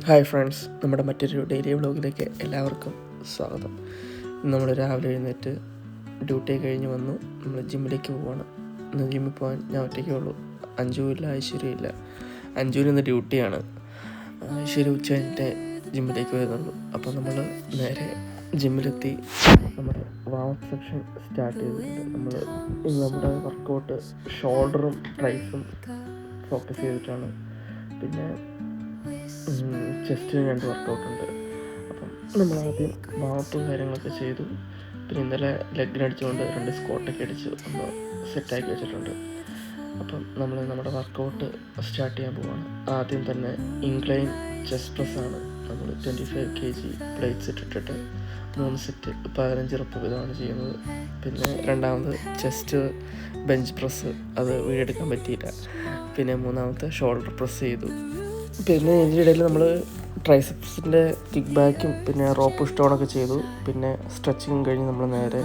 Hi friends, നമ്മുടെ മറ്റൊരു daily വ്ളോഗിലേക്ക് എല്ലാവർക്കും സ്വാഗതം. നമ്മൾ രാവിലെ എഴുന്നേറ്റ് ഡ്യൂട്ടി കഴിഞ്ഞ് വന്നു. നമ്മൾ ജിമ്മിലേക്ക് പോവുകയാണ്. ഇന്ന് ജിമ്മിൽ പോകാൻ ഞാൻ ഒറ്റയ്ക്കേ ഉള്ളൂ. അഞ്ജുവില്ല, ഐശ്വര്യമില്ല. അഞ്ജുവിന് ഇന്ന് ഡ്യൂട്ടിയാണ്. ഐശ്വര്യ ഉച്ച കഴിഞ്ഞിട്ട് ജിമ്മിലേക്ക് വരുന്നുള്ളൂ. അപ്പോൾ നമ്മൾ നേരെ ജിമ്മിലെത്തി നമ്മുടെ വാമപ്പ് സെക്ഷൻ സ്റ്റാർട്ട് ചെയ്തിട്ടുണ്ട്. നമ്മുടെ വർക്കൗട്ട് ഷോൾഡറും ട്രൈസും ഫോക്കസ് ചെയ്തിട്ടാണ്. പിന്നെ ചെസ്റ്റിന് 2 വർക്കൗട്ടുണ്ട്. അപ്പം നമ്മളാദ്യം വാമപ്പും കാര്യങ്ങളൊക്കെ ചെയ്തു. പിന്നെ ഇന്നലെ ലെഗിനടിച്ചുകൊണ്ട് 2 സ്ക്വാട്ടൊക്കെ അടിച്ച് ഒന്ന് സെറ്റാക്കി വെച്ചിട്ടുണ്ട്. അപ്പം നമ്മൾ നമ്മുടെ വർക്കൗട്ട് സ്റ്റാർട്ട് ചെയ്യാൻ പോവുകയാണ്. ആദ്യം തന്നെ ഇൻക്ലൈൻ ചെസ്റ്റ് പ്രസ്സാണ്. നമ്മൾ 25 kg പ്ലേറ്റ്സ് ഇട്ടിട്ട് 3 സെറ്റ് 15 റെപ്പ് ഇതാണ് ചെയ്യുന്നത്. പിന്നെ രണ്ടാമത് ചെസ്റ്റ് ബെഞ്ച് പ്രസ്, അത് വീടെടുക്കാൻ പറ്റിയില്ല. പിന്നെ മൂന്നാമത്തെ ഷോൾഡർ പ്രസ് ചെയ്തു. പിന്നെ ഇതിൻ്റെ ഇടയിൽ നമ്മൾ ട്രൈസെപ്സിൻ്റെ കിക്ക് ബാക്കും പിന്നെ റോപ്പ് സ്റ്റോണൊക്കെ ചെയ്തു. പിന്നെ സ്ട്രെച്ചിങ് കഴിഞ്ഞ് നമ്മൾ നേരെ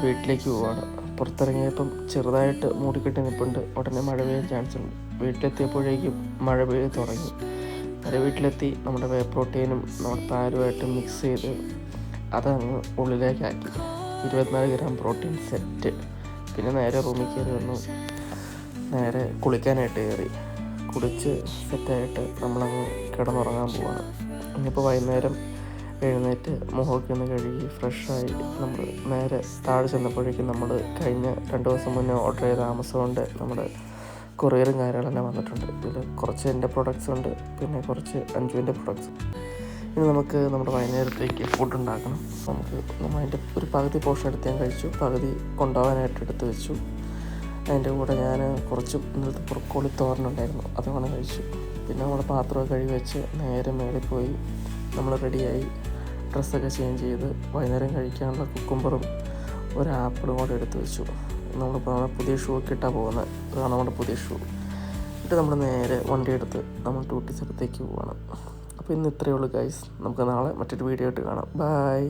വീട്ടിലേക്ക് പോവുകയാണ്. പുറത്തിറങ്ങിയപ്പം ചെറുതായിട്ട് മൂടിക്കെട്ടി നിൽപ്പുണ്ട്. ഉടനെ മഴ പെയ്യാൻ ചാൻസ് ഉണ്ട്. വീട്ടിലെത്തിയപ്പോഴേക്കും മഴ പെയ്ത് തുടങ്ങി. നേരെ വീട്ടിലെത്തി നമ്മുടെ വേ പ്രോട്ടീനും നമ്മുടെ പാലുമായിട്ട് മിക്സ് ചെയ്ത് അതങ്ങ് ഉള്ളിലേക്കാക്കി. 24 ഗ്രാം പ്രോട്ടീൻ സെറ്റ്. പിന്നെ നേരെ റൂമിൽ കയറി വന്നു. നേരെ കുളിക്കാനായിട്ട് കയറി. കുളിച്ച് സെറ്റായിട്ട് നമ്മളങ്ങ് കിടന്നുറങ്ങാൻ പോവാണ്. ഇനിയിപ്പോൾ വൈകുന്നേരം എഴുന്നേറ്റ് മുഖമൊക്കെ ഒന്ന് കഴുകി ഫ്രഷായി നമ്മൾ നേരെ താഴെ ചെന്നപ്പോഴേക്കും നമ്മൾ കഴിഞ്ഞ 2 ദിവസം മുന്നേ ഓർഡർ ചെയ്ത ആമസോണിൻ്റെ നമ്മുടെ കൊറിയറും കാര്യങ്ങളെല്ലാം വന്നിട്ടുണ്ട്. ഇതിൽ കുറച്ച് എൻ്റെ പ്രൊഡക്ട്സ് ഉണ്ട്, പിന്നെ കുറച്ച് അഞ്ജുവിൻ്റെ പ്രൊഡക്ട്സ്. ഇനി നമുക്ക് നമ്മുടെ വൈകുന്നേരത്തേക്ക് ഫുഡ് ഉണ്ടാക്കണം. നമ്മൾ അതിൻ്റെ ഒരു പകുതി പോർഷൻ എടുത്ത് ഞാൻ കഴിച്ചു, പകുതി കൊണ്ടുപോകാനായിട്ട് എടുത്ത് വെച്ചു. അതിൻ്റെ കൂടെ ഞാൻ കുറച്ച് ഇന്നലത്തെ ബ്രൊക്കോളി തോരനുണ്ടായിരുന്നു, അതുകൊണ്ട് കഴിച്ചു. പിന്നെ നമ്മൾ പാത്രമൊക്കെ കഴുകി വെച്ച് നേരെ മേളിൽ പോയി നമ്മൾ റെഡിയായി ഡ്രസ്സൊക്കെ ചേഞ്ച് ചെയ്ത് വൈകുന്നേരം കഴിക്കാനുള്ള കുക്കുംബറും ഒരു ആപ്പിളും കൂടെ എടുത്ത് വെച്ചു. നമ്മളിപ്പോൾ നമ്മുടെ പുതിയ ഷൂ ഒക്കെ ഇട്ടാണ് പോകുന്നത്. അതാണ് നമ്മുടെ പുതിയ ഷൂ. എന്നിട്ട് നമ്മൾ നേരെ വണ്ടി എടുത്ത് നമ്മൾ ഡ്യൂട്ടി സ്ഥലത്തേക്ക് പോവുകയാണ്. അപ്പോൾ ഇന്ന് ഇത്രയേ ഉള്ളൂ ഗൈസ്. നമുക്ക് നാളെ മറ്റൊരു വീഡിയോ ആയിട്ട് കാണാം. ബൈ.